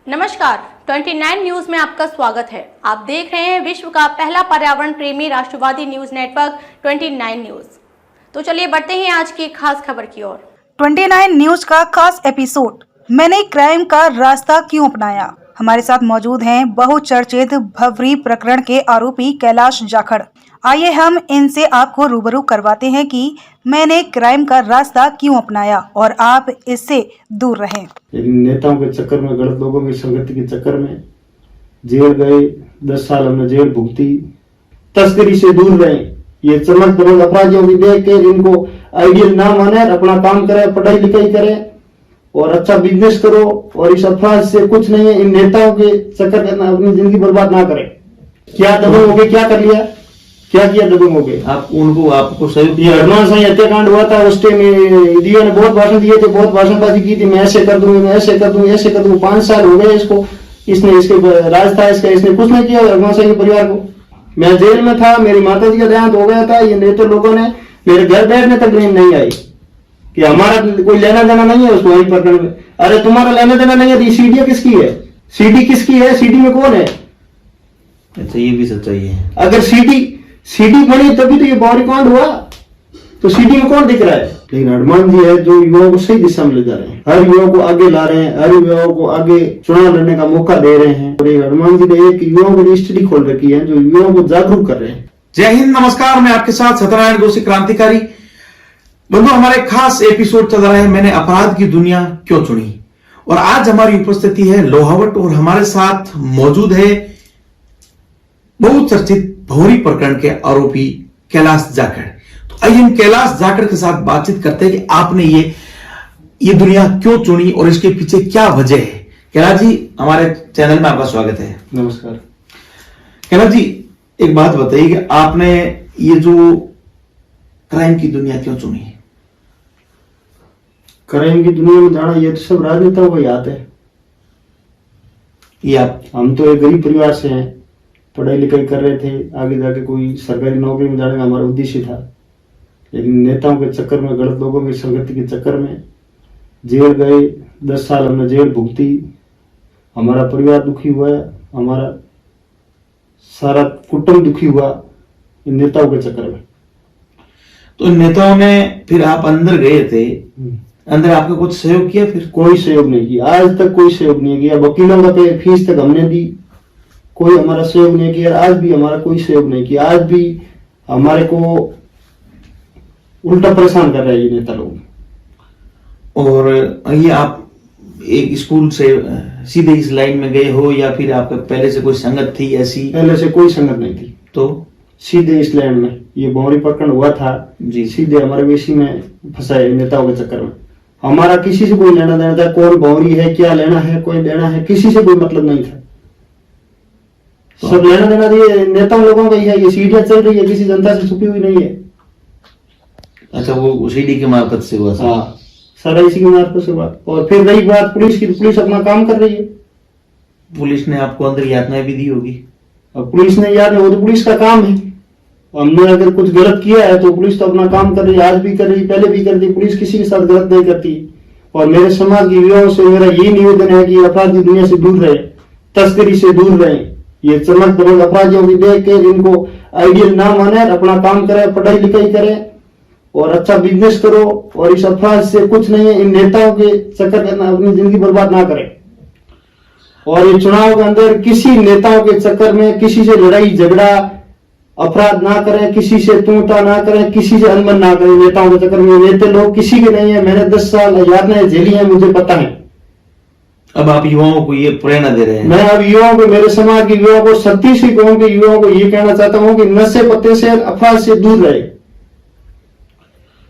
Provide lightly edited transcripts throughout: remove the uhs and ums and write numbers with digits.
नमस्कार, 29 न्यूज में आपका स्वागत है। आप देख रहे हैं विश्व का पहला पर्यावरण प्रेमी राष्ट्रवादी न्यूज नेटवर्क 29 न्यूज। तो चलिए बढ़ते हैं आज की खास खबर की ओर। 29 न्यूज का खास एपिसोड, मैंने क्राइम का रास्ता क्यों अपनाया। हमारे साथ मौजूद हैं बहुचर्चित भवरी प्रकरण के आरोपी कैलाश जाखड़। आइए हम इनसे आपको रूबरू करवाते हैं कि मैंने क्राइम का रास्ता क्यों अपनाया और आप इससे दूर रहें। लेकिन नेताओं के चक्कर में, गलत लोगों की संगति के चक्कर में जेल गए। 10 साल हमने जेल भुगती। तस्करी से दूर रहे। ये चमक दमक अपराधियों की देख के इनको आइडियल ना माने, अपना काम करे, पढ़ाई लिखाई करे और अच्छा बिजनेस करो। और इस अपराध से कुछ नहीं है। इन नेताओं के चक्कर में अपनी जिंदगी बर्बाद ना करे। क्या दबंग हो गए, क्या कर लिया, क्या किया दबंग हो गए। आप उनको आपको सहयोग ये हनुमान साई हत्याकांड हुआ था, उस टाइम दिया ने बहुत भाषण दिए थे, बहुत भाषणबाजी की थी। मैं ऐसे कर दूंगी, मैं ऐसे कर दूंगी, ऐसे कर दूंगी। 5 साल हो गए इसको, इसने इसके राज था इसका, इसने कुछ नहीं किया हनुमान साई के परिवार को। मैं जेल में था, मेरी माता जी का देहांत हो गया था। ये नेता लोगों ने मेरे घर बैठने तक नहीं आई कि हमारा कोई लेना देना नहीं है उसको वही प्रकरण में। अरे तुम्हारा लेना देना नहीं है तो सीडी किसकी है, सीडी किसकी है, सीडी में कौन है। अच्छा, ये भी सच्चाई है। अगर सीडी बनी तभी तो ये बॉडी कांड हुआ, तो सीडी में कौन दिख रहा है। लेकिन हनुमान जी है जो युवाओं को सही दिशा में ले जा रहे हैं, हर युवाओं को आगे ला रहे हैं, हर युवाओं को आगे चुनाव लड़ने का मौका दे रहे हैं। और ये हनुमान जी ने एक युवाओं को स्टडी खोल रखी है जो युवाओं को जागरूक कर रहे हैं। जय हिंद, नमस्कार। मैं आपके साथ सत्यनारायण जोशी क्रांतिकारी। बंधु, हमारे खास एपिसोड चल रहा है मैंने अपराध की दुनिया क्यों चुनी। और आज हमारी उपस्थिति है लोहावट और हमारे साथ मौजूद है बहुचर्चित भौरी प्रकरण के आरोपी कैलाश जाखड़। तो आइए हम कैलाश जाखड़ के साथ बातचीत करते हैं कि आपने ये दुनिया क्यों चुनी और इसके पीछे क्या वजह है। कैलाश जी, हमारे चैनल में आपका स्वागत है। नमस्कार। कैलाश जी, एक बात बताइए कि आपने ये जो क्राइम की दुनिया क्यों चुनी। क्राइम की दुनिया में जाना ये तो सब राजनेताओं को याद है। ये आप हम तो एक गरीब परिवार से हैं, पढ़ाई लिखाई कर रहे थे, आगे जाके कोई सरकारी नौकरी में जाने का हमारा उद्देश्य था। लेकिन नेताओं के चक्कर में, गलत लोगों की संगति के चक्कर में जेल गए। 10 साल हमने जेल भुगती। हमारा परिवार दुखी हुआ, हमारा सारा कुटुंब दुखी हुआ इन नेताओं के चक्कर में। तो इन नेताओं ने, फिर आप अंदर गए थे, अंदर आपका कुछ सहयोग किया? फिर कोई सहयोग नहीं किया, आज तक कोई सहयोग नहीं किया। वकीलों का फीस तक हमने दी, कोई हमारा सहयोग नहीं किया। आज भी हमारा कोई सहयोग नहीं किया। आज भी हमारे को उल्टा परेशान कर रहे हैं ये नेता लोग। और ये आप एक स्कूल से सीधे इस लाइन में गए हो या फिर आपका पहले से कोई संगत थी ऐसी? पहले से कोई संगत नहीं थी, तो सीधे इस लाइन में ये भौरी प्रकरण हुआ था जी, सीधे हमारे वेशी में फंसाए नेताओं के चक्कर में। हमारा किसी से कोई लेना देना था, कौन भौरी है, क्या लेना है, कोई देना है, किसी से कोई मतलब नहीं था। सब लेना देना ये नेताओं लोगों का ही है। ये सीढ़ियां चल रही है, किसी जनता से छुपी हुई नहीं है। अच्छा, वो सीडी के मार्फत से हुआ? हाँ, सारा इसी के मार्फत से हुआ। और फिर रही बात पुलिस की, पुलिस अपना काम कर रही है। पुलिस ने आपको अंदर यातनाएं भी दी होगी? अब पुलिस ने याद है, वो तो पुलिस का काम है। हमने अगर कुछ गलत किया है तो पुलिस तो अपना काम कर रही है, आज भी कर रही, पहले भी कर रही। पुलिस किसी के साथ गलत नहीं करती। और मेरे समाज के युवाओं से मेरा यही निवेदन है कि अपराध की दुनिया से दूर रहे, तस्करी से दूर रहे। ये चमक दमक अपराधियों की देख के इनको आइडियल ना माने, अपना काम करे, पढ़ाई लिखाई करे और अच्छा बिजनेस करो। और इस अपराध से कुछ नहीं है। इन नेताओं के चक्कर में अपनी जिंदगी बर्बाद ना करे। और ये चुनाव के अंदर किसी नेताओं के चक्कर में किसी से लड़ाई झगड़ा अपराध ना करें, किसी से तूटा ना करें, किसी से अनबन ना करें। नेताओं के चक्कर में नेता लोग किसी के नहीं है। मैंने 10 साल यातनाएं झेली हैं, मुझे पता है। अब आप युवाओं को ये प्रेरणा दे रहे हैं? मैं अब युवाओं को, मेरे समाज के युवाओं को, सख्ती से कहूं कि युवाओं को ये कहना चाहता हूं कि नशे पत्ते से, अपराध से दूर रहे।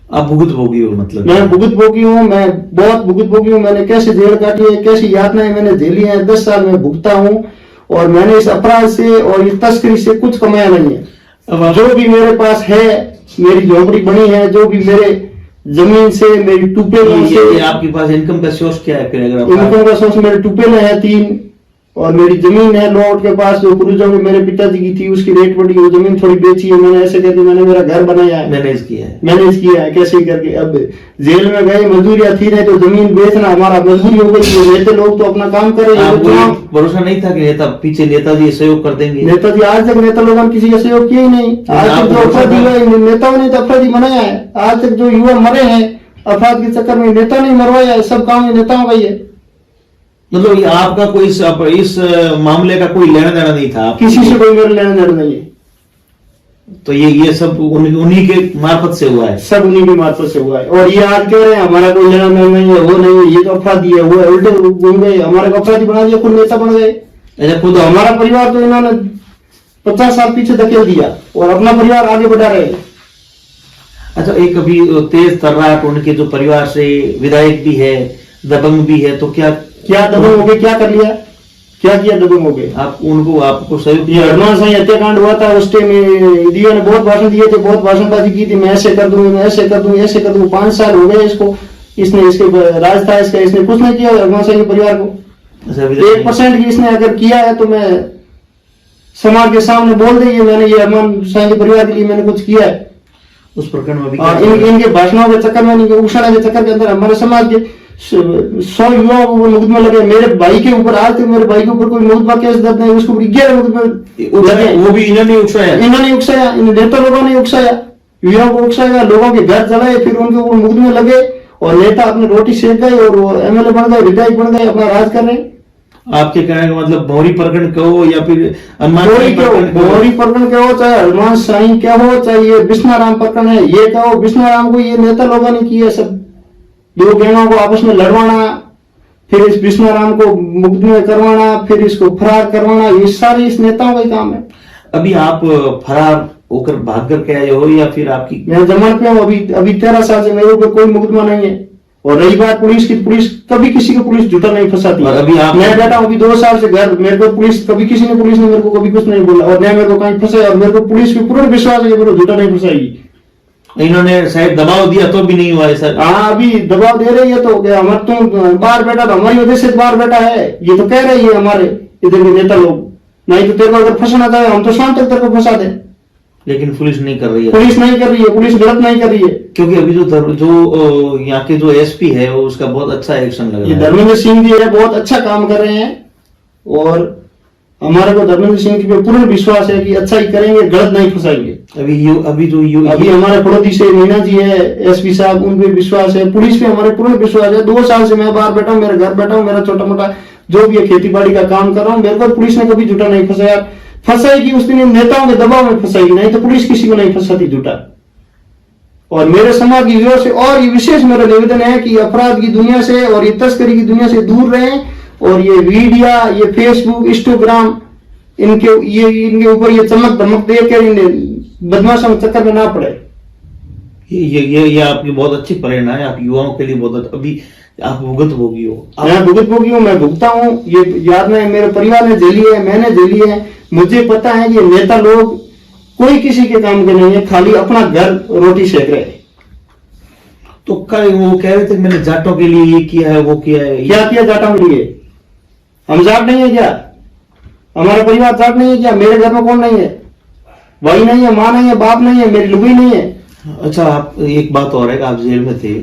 आप भुगत भोगी हो? मतलब मैं भुगत भोगी हूँ, मैं बहुत भुगत भोगी हूँ। मैंने कैसे जेल काटी है, कैसी यातनाएं मैंने झेली हैं, 10 साल में भुगता हूँ। और मैंने इस अपराध से और इस तस्करी से कुछ कमाया नहीं है। जो भी मेरे पास है, मेरी झोपड़ी बनी है, जो भी मेरे जमीन से, मेरी टूपेल से। आपके पास इनकम का सोर्स क्या है फिर? अगर इनकम का सोर्स मेरे टूपेल है 3, और मेरी जमीन है लोट के पास जो पुरुषों में मेरे पिताजी की थी, उसकी रेट बढ़ी, वो जमीन थोड़ी बेची है मैंने, ऐसे करके मैंने मेरा घर बनाया है, मैनेज किया है। कैसे करके। अब जेल में गए, मजदूरियां थी नहीं तो जमीन बेचना हमारा मजबूरी हो गई। नेता लोग तो अपना काम करे, आपको भरोसा नहीं था कि नेताजी सहयोग कर देंगे? नेताजी आज तक नेता लोगों ने किसी का सहयोग किया ही नहीं। आज तक जो अपराधी हुए नेताओं ने तो अपराधी बनाया है। आज तक जो युवा मरे हैं अपराध के चक्कर में, नेता नहीं मरवाया है, सब काम नेताओं का ही है। मतलब ये आपका कोई इस मामले का कोई लेना देना नहीं था? किसी से कोई मेरा लेना देना नहीं है। तो ये सब उन्हीं के मार्फत से हुआ है? सब उन्हीं की मार्फत से हुआ है। और ये आज कह रहे हैं हमारा कोई लेना देना नहीं है, वो नहीं है, ये तो अपराधी है, वो उल्टे घूम गए, हमारे को अपराधी बना दिया, खुद नेता बन गए। अच्छा, खुद हमारा परिवार तो इन्होंने 50 साल पीछे धकेल दिया और अपना परिवार आगे बढ़ा रहे हैं। अच्छा, एक अभी तेज तर्राट उनके जो परिवार से विधायक भी है, दबंग भी है, तो क्या दबंग हो गए, क्या कर लिया, क्या किया दबंग हो गए? आपको सहयोग? ये हनुमान साई हत्याकांड हुआ था, उस टाइम दीदी ने बहुत भाषण दिए थे, बहुत भाषणबाजी की थी, मैं ऐसे कर दूं, मैं ऐसे कर दूं, ऐसे कर दूं। 5 साल हो गए इसको, इसने इसके राज था इसका, इसने कुछ नहीं किया हनुमान साई के परिवार को। 1% की इसने अगर किया है तो मैं समाज के सामने बोल देंगे मैंने ये हनुमान साई के परिवार के लिए मैंने कुछ किया है। उस प्रकरण में भी इनके भाषणों के चक्कर में, इनके उछाने के चक्कर के अंदर हमारे समाज के 100 युवाओं को मुकदमा लगे। मेरे भाई के ऊपर आज तक मेरे भाई के ऊपर कोई मुकदमा केस दर्ज नहीं, उसके ऊपर 11 मुकदमे लगे। वो भी इन्होंने उकसाया? इन्होंने उकसाया, इन नेता लोगों ने उकसाया, युवाओं को उकसाया, लोगों के घर जलाए, फिर उनके ऊपर मुकदमे लगे और नेता अपने रोटी सेक गए और वो MLA बन गए, विधायक बन गए, अपना राज कर रहे। आपके कहने का मतलब भौरी प्रकरण कहो या फिर हनुमान भौरी प्रकरण कहो, चाहे हनुमान साई क्या हो, चाहे ये बिश्नाराम प्रकरण है, ये कहो बिश्नाराम को ये नेता लोगों ने किया। सब दो गैंगों को आपस में लड़वाना, फिर इस बिश्नाराम को मुकदमे करवाना, फिर इसको फरार करवाना, ये सारे इस नेताओं का ही काम है। अभी आप फरार होकर भाग कर के आए हो या फिर आपकी? मैं जमानत पे हूँ, अभी 13 साल से मेरे ऊपर कोई मुकदमा नहीं है। और रही बात पुलिस की, पुलिस कभी किसी को पुलिस झूठा नहीं फंसाती। और अभी आप? मैं बैठा हूँ अभी 2 साल से घर, मेरे को पुलिस ने मेरे को कभी कुछ नहीं बोला और न मेरे को कहीं फंसाया, और मेरे को पुलिस पे पूर्ण विश्वास है कि मेरे को झूठा नहीं फंसाएगी। इन्होंने शायद दबाव दिया तो भी नहीं हुआ है सर? हाँ, अभी दबाव दे रही है तो हमारे तुम बाहर बैठा तो हमारी वजह से बाहर बैठा है, ये तो कह रही है हमारे इधर के नेता लोग। नहीं तो तेरे को अगर फंसाना चाहे हम तो शाम तक तेरे को फंसा दें, लेकिन पुलिस नहीं कर रही है। पुलिस नहीं कर रही है, पुलिस गलत नहीं कर रही है। क्योंकि अभी जो यहाँ के जो SP है वो उसका बहुत अच्छा एक्शन लग ये रहा है। धर्मेंद्र सिंह जी है, बहुत अच्छा काम कर रहे हैं और हमारे को धर्मेंद्र सिंह जी पे पूर्ण विश्वास है कि अच्छा ही करेंगे, गलत नहीं फंसाएंगे। अभी हमारे पड़ोसी से मीना जी है, SP साहब, उन पे विश्वास है, पुलिस पे हमारे पूर्ण विश्वास है। 2 साल से मैं बाहर बैठा हूँ, मेरे घर बैठा हूँ, मेरा छोटा मोटा जो भी है खेती बाड़ी का काम कर रहा हूँ, मेरे को पुलिस ने कभी झूठा नहीं फंसाया। फंसाएगी उस दिन नेताओं के दबाव में फंसाएगी, नहीं तो पुलिस किसी को नहीं फंसाती झूठा। और मेरे समाज की ओर से और ये विशेष मेरा निवेदन है कि अपराध की दुनिया से और ये तस्करी की दुनिया से दूर रहें और ये मीडिया, ये फेसबुक, इंस्टाग्राम, इनके ऊपर ये चमक धमक देकर इन बदमाशों के चक्कर में ना पड़े। ये आपकी बहुत अच्छी प्रेरणा है, आप युवाओं के लिए बहुत। अभी आप भुगतभोगी हो? मैं भुगतभोगी हूँ, मैं भुगता हूँ, ये याद नहीं, मेरे परिवार ने झेली है, मैंने झेली है। मुझे पता है कि नेता लोग कोई किसी के काम के नहीं है, खाली अपना घर रोटी सेक रहे हैं। तो कल वो कह रहे थे मैंने जाटों के लिए ये किया है, वो किया है। क्या किया जाटों के लिए? हम जाट नहीं है क्या? हमारा परिवार जाट नहीं है क्या? मेरे घर में कौन नहीं है? भाई नहीं है, माँ नहीं है, बाप नहीं है, मेरी लुगाई नहीं है। अच्छा, आप एक बात और है कि आप जेल में थे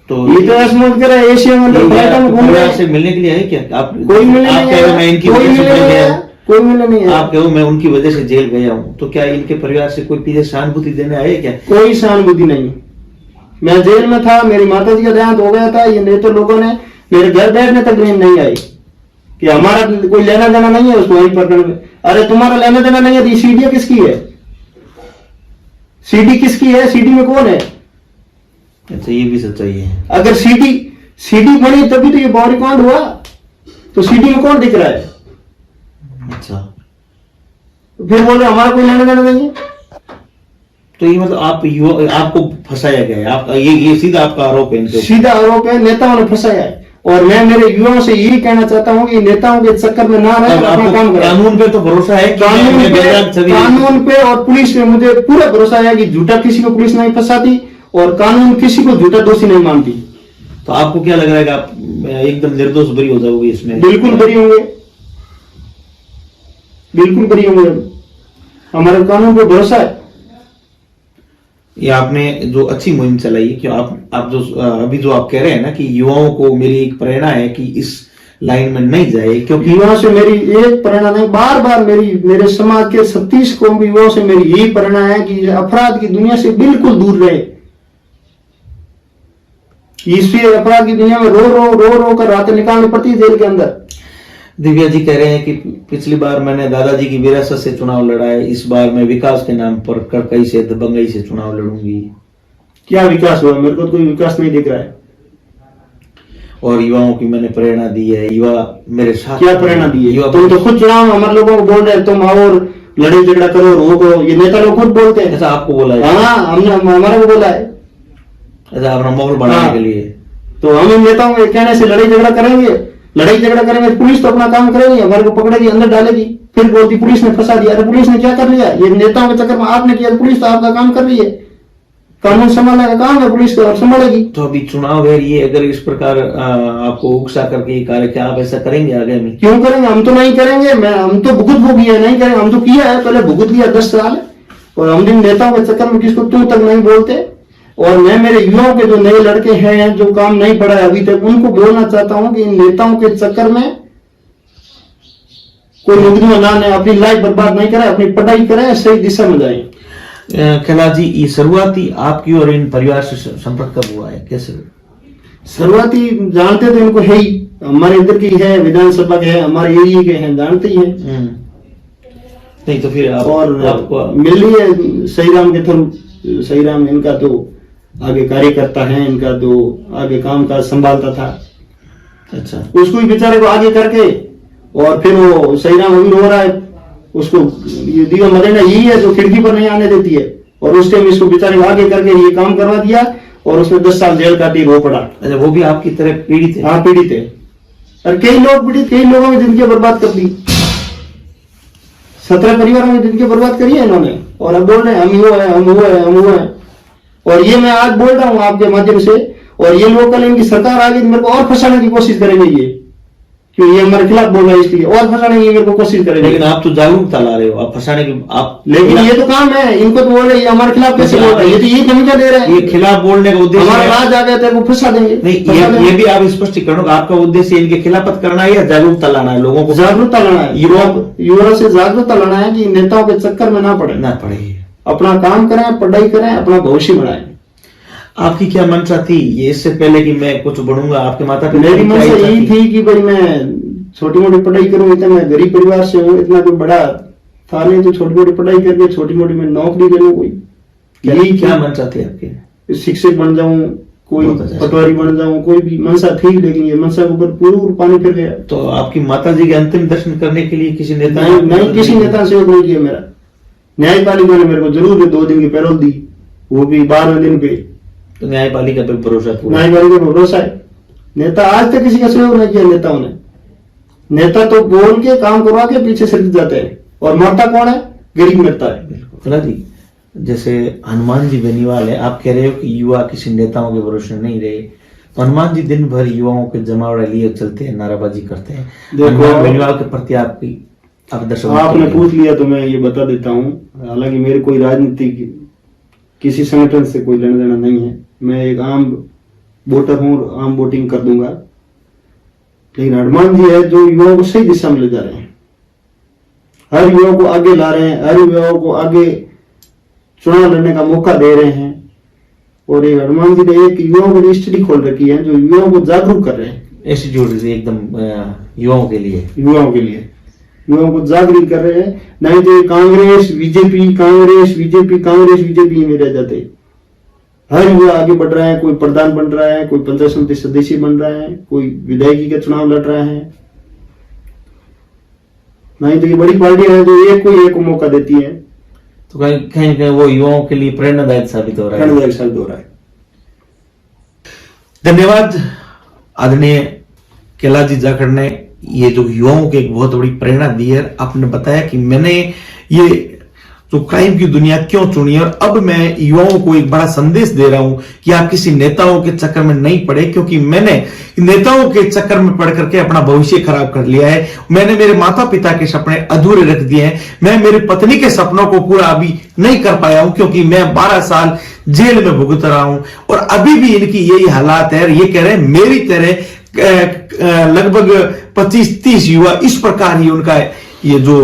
तो ये तो ऐसा मत करे, एशिया में घूम रहे से मिलने के लिए आए क्या आप? कोई मिलने नहीं आया, मैं इनकी कोई मिलने नहीं आया, कोई मिलने नहीं आया। आप कहो मैं उनकी वजह से जेल गया हूँ, तो क्या इनके परिवार से कोई पीछे सहानुभूति देने आए क्या? कोई सहानुभूति नहीं। मैं जेल में था, मेरी माता जी का देहांत हो गया था, ये नेता लोगों ने मेरे घर बैठने तक नहीं आई कि हमारा कोई लेना देना नहीं है उस प्रकरण में। अरे तुम्हारा लेना देना नहीं है, सीडी किसकी है? सीडी किसकी है? सीडी में कौन है? अच्छा, ये भी सच्चाई है। अगर सीडी बनी तभी तो ये बॉडी कांड हुआ, तो सीडी में कौन दिख रहा है? अच्छा, फिर बोल रहे हमारा कोई लेना देना नहीं है। तो ये मतलब आपको फंसाया गया है, आपका ये सीधा आपका आरोप है इनके? सीधा आरोप है, नेताओं ने फंसाया है। और मैं मेरे युवाओं से यही कहना चाहता हूँ कि नेताओं के चक्कर में ना रहे, अपना काम करें। कानून पे तो भरोसा है? कानून पे और पुलिस पे मुझे पूरा भरोसा है कि झूठा किसी को पुलिस नहीं फंसाती और कानून किसी को झूठा दोषी नहीं मानती। तो आपको क्या लग रहा है कि आप एकदम निर्दोष बरी हो जाओगे इसमें? बिल्कुल बरी होंगे। बिल्कुल करी होंगे। हमारे कानून पर भरोसा है। ये आपने जो अच्छी मुहिम चलाई है कि आप जो अभी जो आप कह रहे हैं ना कि युवाओं को मेरी एक प्रेरणा है कि इस लाइन में नहीं जाए, क्योंकि युवाओं से मेरी एक प्रेरणा नहीं, बार बार मेरे समाज के 36 कौमी युवाओं से मेरी यही प्रेरणा है कि अपराध की दुनिया से बिल्कुल दूर रहे। इसलिए अपराध की दुनिया में रो कर रातें निकालनी पड़ती है जेल के अंदर। दिव्या जी कह रहे हैं कि पिछली बार मैंने दादाजी की विरासत से चुनाव लड़ा है, इस बार मैं विकास के नाम पर कड़कई से दबंगई से चुनाव लड़ूंगी। क्या विकास हुआ? मेरे को तो कोई विकास नहीं दिख रहा है। और युवाओं की मैंने प्रेरणा दी है, युवा मेरे साथ। क्या प्रेरणा दी है? तुम तो खुद चुनाव में हमारे लोगों को बोल रहे तुम आओ और लड़ाई झगड़ा करो, रोको। ये नेता लोग खुद बोलते हैं। ऐसा आपको बोला है? हाँ, हमने हमारा को बोला है। ऐसा अपना माहौल बढ़ाने के लिए। तो हम इन नेताओं के कहने से लड़ाई झगड़ा करेंगे पुलिस तो अपना काम करेगी, हमारे को पकड़ेगी, अंदर डालेगी, फिर बोलती पुलिस ने फंसा दिया। अरे पुलिस ने क्या कर लिया? ये नेताओं के चक्कर में आपने किया। पुलिस तो आपका काम कर रही है, कानून संभालने का काम है पुलिस को, और संभालेगी। तो अभी चुनाव है, ये अगर इस प्रकार आपको उकसा करके ये कार्य, क्या आप ऐसा करेंगे आगे में? क्यों करेंगे? हम तो नहीं करेंगे। हम तो भुगत भोगी है, नहीं करेंगे। हम तो किया है, पहले भुगत लिया 10 साल। और हम जिन नेताओं के चक्कर में किसको तू तक नहीं बोलते। और मैं मेरे युवाओं के जो नए लड़के हैं जो काम नहीं पढ़ा है अभी तक, उनको बोलना चाहता हूं कि इन नेताओं के चक्कर में कोई नौकरी ना ले, अपनी लाइफ बर्बाद नहीं करें, अपनी पढ़ाई करें, सही दिशा में जाए। कैलाश जी, ये शुरुआती आपकी और इन परिवार से संपर्क कब हुआ है, कैसे? शुरुआती जानते तो इनको है ही, हमारे इधर की है, विधानसभा के है, हमारे एरिया के हैं, जानते ही हैं। नहीं तो फिर आपको मिल रही है सही राम के थ्रू। सही राम इनका तो आगे कार्यकर्ता है, इनका तो आगे काम काज संभालता था। अच्छा, उसको ही बेचारे को आगे करके, और फिर वो सही राम अभी रो रहा है। उसको ये दिया मदेना यही है जो खिड़की पर नहीं आने देती है, और उस टाइम इसको बेचारे को आगे करके ये काम करवा दिया, और उसने 10 साल जेल काटी, रो पड़ा। अच्छा, वो भी आपकी तरह पीड़ित है? हाँ, पीड़ित है। और कई लोग पीड़ित, कई लोगों की जिंदगी बर्बाद कर दी। 17 परिवारों की जिंदगी बर्बाद करी है इन्होंने, और अब बोल रहे हैं हम वो है, हम वो है, हम वो है। और ये मैं आज बोल रहा हूं आपके माध्यम से, और ये लोग कल इनकी सरकार आ गई तो मेरे को और फंसाने की कोशिश करेंगे ये, क्योंकि ये हमारे खिलाफ बोल रहा है, इसलिए और फंसाने की मेरे को कोशिश करेंगे। लेकिन आप तो जागरूकता ला रहे हो, आप फंसाने की आप। लेकिन ये तो काम है, इनको तो बोल रहे हैं हमारे खिलाफ कैसे बोल रहे हैं, ये तो यही धमकियां दे रहे हैं। ये खिलाफ बोलने का उद्देश्य हमारा राज आ गया था, वो फंसा देंगे। नहीं, ये भी आप स्पष्टीकरण, आपका उद्देश्य इनके खिलाफत करना है या जागरूकता लाना है? लोगों को जागरूकता लाना है, युवाओं से जागरूकता लाना है कि नेताओं के चक्कर में ना पड़े, अपना काम करें, पढ़ाई करें, अपना भविष्य बनाएं। आपकी क्या मंशा थी ये, इससे पहले कि मैं कुछ बनूंगा? आपके माता पिता? मेरी मंशा यही थी कि भाई मैं छोटी मोटी पढ़ाई करूं। इतना मैं गरीब परिवार से हूँ, इतना कोई बड़ा था नहीं, तो छोटी मोटी पढ़ाई करके छोटी मोटी मैं नौकरी ले लूं। कोई यही क्या मंशा थी आपकी? शिक्षक बन जाऊं, कोई पटवारी बन जाऊं, कोई भी मंशा थी। लेकिन ये मंशा के ऊपर पूरा पानी फिर गया। तो आपकी माता जी के अंतिम दर्शन करने के लिए किसी नेता? नहीं, किसी नेता से नहीं किया मेरा। न्यायपालिका ने मेरे को जरूर 2 दिन की पैरोल दी, वो भी 12वें दिन पे। तो न्यायपालिका पे भरोसा? न्यायपालिका पे भरोसा है। नेता आज तक किसी का सहयोग नहीं किया नेताओं ने। नेता तो बोल के काम करवा के पीछे सरक जाते हैं, और मरता कौन है? गरीब मरता है। कैलाश जी, जैसे हनुमान जी बेनीवाल है, आप कह रहे हो कि युवा किसी नेताओं के भरोसे नहीं रहे, तो हनुमान जी दिन भर युवाओं के जमावड़ा लिए चलते हैं, नाराबाजी करते हैं। हनुमान बेनीवाल के प्रति आपकी आपने पूछ लिया तो मैं ये बता देता हूँ। हालांकि मेरे कोई राजनीतिक किसी संगठन से कोई लेना देना नहीं है, मैं एक आम वोटर हूँ, आम वोटिंग कर दूंगा। लेकिन हनुमान जी है जो युवाओं को सही दिशा में ले जा रहे हैं, हर युवा को आगे ला रहे हैं, हर युवाओं को आगे चुनाव लड़ने का मौका दे रहे हैं। और एक हनुमान जी ने एक युवाओं की स्टडी खोल रखी है जो युवाओं को जागरूक कर रहे हैं। इंस्टीट्यूट एकदम युवाओं के लिए, युवाओं को जागरूक कर रहे हैं। नहीं तो कांग्रेस बीजेपी में रह जाते। हर युवा आगे बढ़ रहा है, कोई प्रधान बन रहा है, कोई पंचायत समिति सदस्य बन रहा है, कोई विधायकी का चुनाव लड़ रहा है। नहीं तो ये बड़ी पार्टी है जो एक को मौका देती है, तो कहीं वो युवाओं के लिए प्रेरणादायक साबित हो रहा है। धन्यवाद आदरणीय कैलाश जी जाखड़ ने ये जो युवाओं को एक बहुत बड़ी प्रेरणा दी है। आपने बताया कि मैंने ये जो क्राइम की दुनिया क्यों चुनी। और अब मैं युवाओं को एक बड़ा संदेश दे रहा हूं कि आप किसी नेताओं के चक्कर में नहीं पड़े, क्योंकि मैंने नेताओं के चक्कर में पड़ करके अपना भविष्य खराब कर लिया है। मैंने मेरे माता पिता के सपने अधूरे रख दिए हैं। मैं मेरी पत्नी के सपनों को पूरा अभी नहीं कर पाया हूं, क्योंकि मैं 12 साल जेल में भुगत रहा हूं और अभी भी इनकी यही हालात है। ये कह रहे हैं मेरी तरह लगभग 25-30 युवा इस प्रकार ही उनका ये जो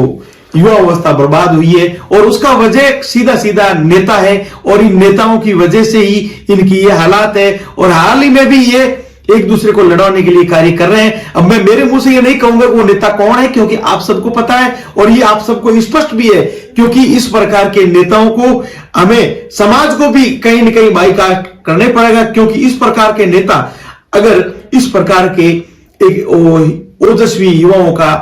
युवा अवस्था बर्बाद हुई है, और उसका वजह सीधा सीधा नेता है, और इन नेताओं की वजह से ही इनकी ये हालात है। और हाल ही में भी ये एक दूसरे को लड़ाने के लिए कार्य कर रहे हैं। अब मैं मेरे मुंह से ये नहीं कहूंगा वो नेता कौन है, क्योंकि आप सबको पता है और ये आप सबको स्पष्ट भी है, क्योंकि इस प्रकार के नेताओं को हमें समाज को भी कहीं न कहीं बाइकाट करने पड़ेगा। क्योंकि इस प्रकार के नेता अगर इस प्रकार के एक ओजस्वी युवाओं का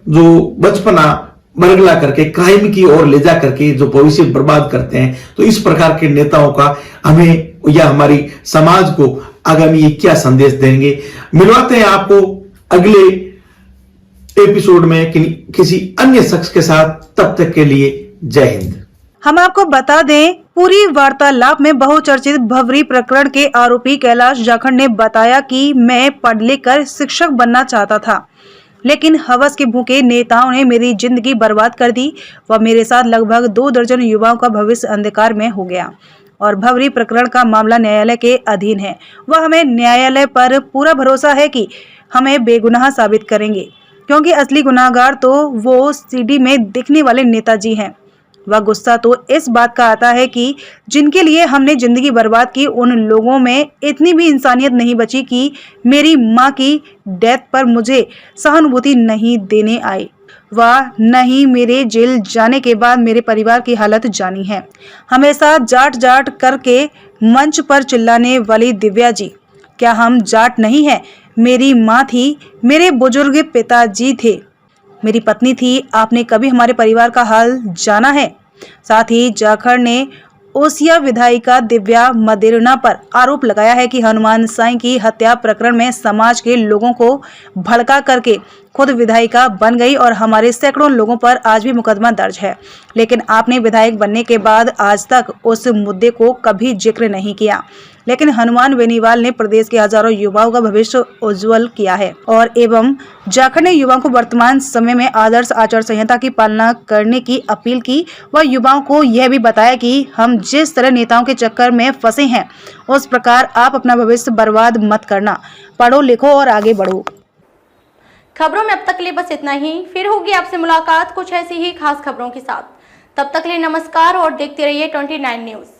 जो बचपना बरगला करके क्राइम की ओर ले जा करके जो भविष्य बर्बाद करते हैं, तो इस प्रकार के नेताओं का हमें या हमारी समाज को आगामी ये क्या संदेश देंगे। मिलवाते हैं आपको अगले एपिसोड में किसी अन्य शख्स के साथ। तब तक के लिए जय हिंद। हम आपको बता दें, पूरी वार्तालाप में बहुचर्चित भवरी प्रकरण के आरोपी कैलाश जाखड़ ने बताया कि मैं पढ़ लिख कर शिक्षक बनना चाहता था, लेकिन हवस के भूखे नेताओं ने मेरी जिंदगी बर्बाद कर दी व मेरे साथ लगभग 2 दर्जन युवाओं का भविष्य अंधकार में हो गया। और भवरी प्रकरण का मामला न्यायालय के अधीन है। वह हमें न्यायालय पर पूरा भरोसा है कि हमें बेगुनाह साबित करेंगे, क्योंकि असली गुनाहगार तो वो सीडी में दिखने वाले नेताजी हैं। वह गुस्सा तो इस बात का आता है कि जिनके लिए हमने जिंदगी बर्बाद की, उन लोगों में इतनी भी इंसानियत नहीं बची कि मेरी माँ की डेथ पर मुझे सहानुभूति नहीं देने आए, वह नहीं मेरे जेल जाने के बाद मेरे परिवार की हालत जानी है। हमेशा जाट जाट करके मंच पर चिल्लाने वाली दिव्या जी, क्या हम जाट नहीं हैं? मेरी माँ थी, मेरे बुजुर्ग पिताजी थे, मेरी पत्नी थी। आपने कभी हमारे परिवार का हाल जाना है? साथ ही जाखड़ ने ओसिया विधायिका दिव्या मदेरना पर आरोप लगाया है कि हनुमान साईं की हत्या प्रकरण में समाज के लोगों को भड़का करके खुद विधायिका बन गई और हमारे सैकड़ों लोगों पर आज भी मुकदमा दर्ज है, लेकिन आपने विधायक बनने के बाद आज तक उस मुद्दे को कभी जिक्र नहीं किया। लेकिन हनुमान बेनीवाल ने प्रदेश के हजारों युवाओं का भविष्य उज्जवल किया है और एवं जाखड़ ने युवाओं को वर्तमान समय में आदर्श आचार संहिता की पालना करने की अपील की व युवाओं को यह भी बताया कि हम जिस तरह नेताओं के चक्कर में फंसे हैं, उस प्रकार आप अपना भविष्य बर्बाद मत करना, पढ़ो लिखो और आगे बढ़ो। खबरों में अब तक के लिए बस इतना ही। फिर होगी आपसे मुलाकात कुछ ऐसी ही खास खबरों के साथ। तब तक के लिए नमस्कार और देखते रहिए 29 न्यूज़।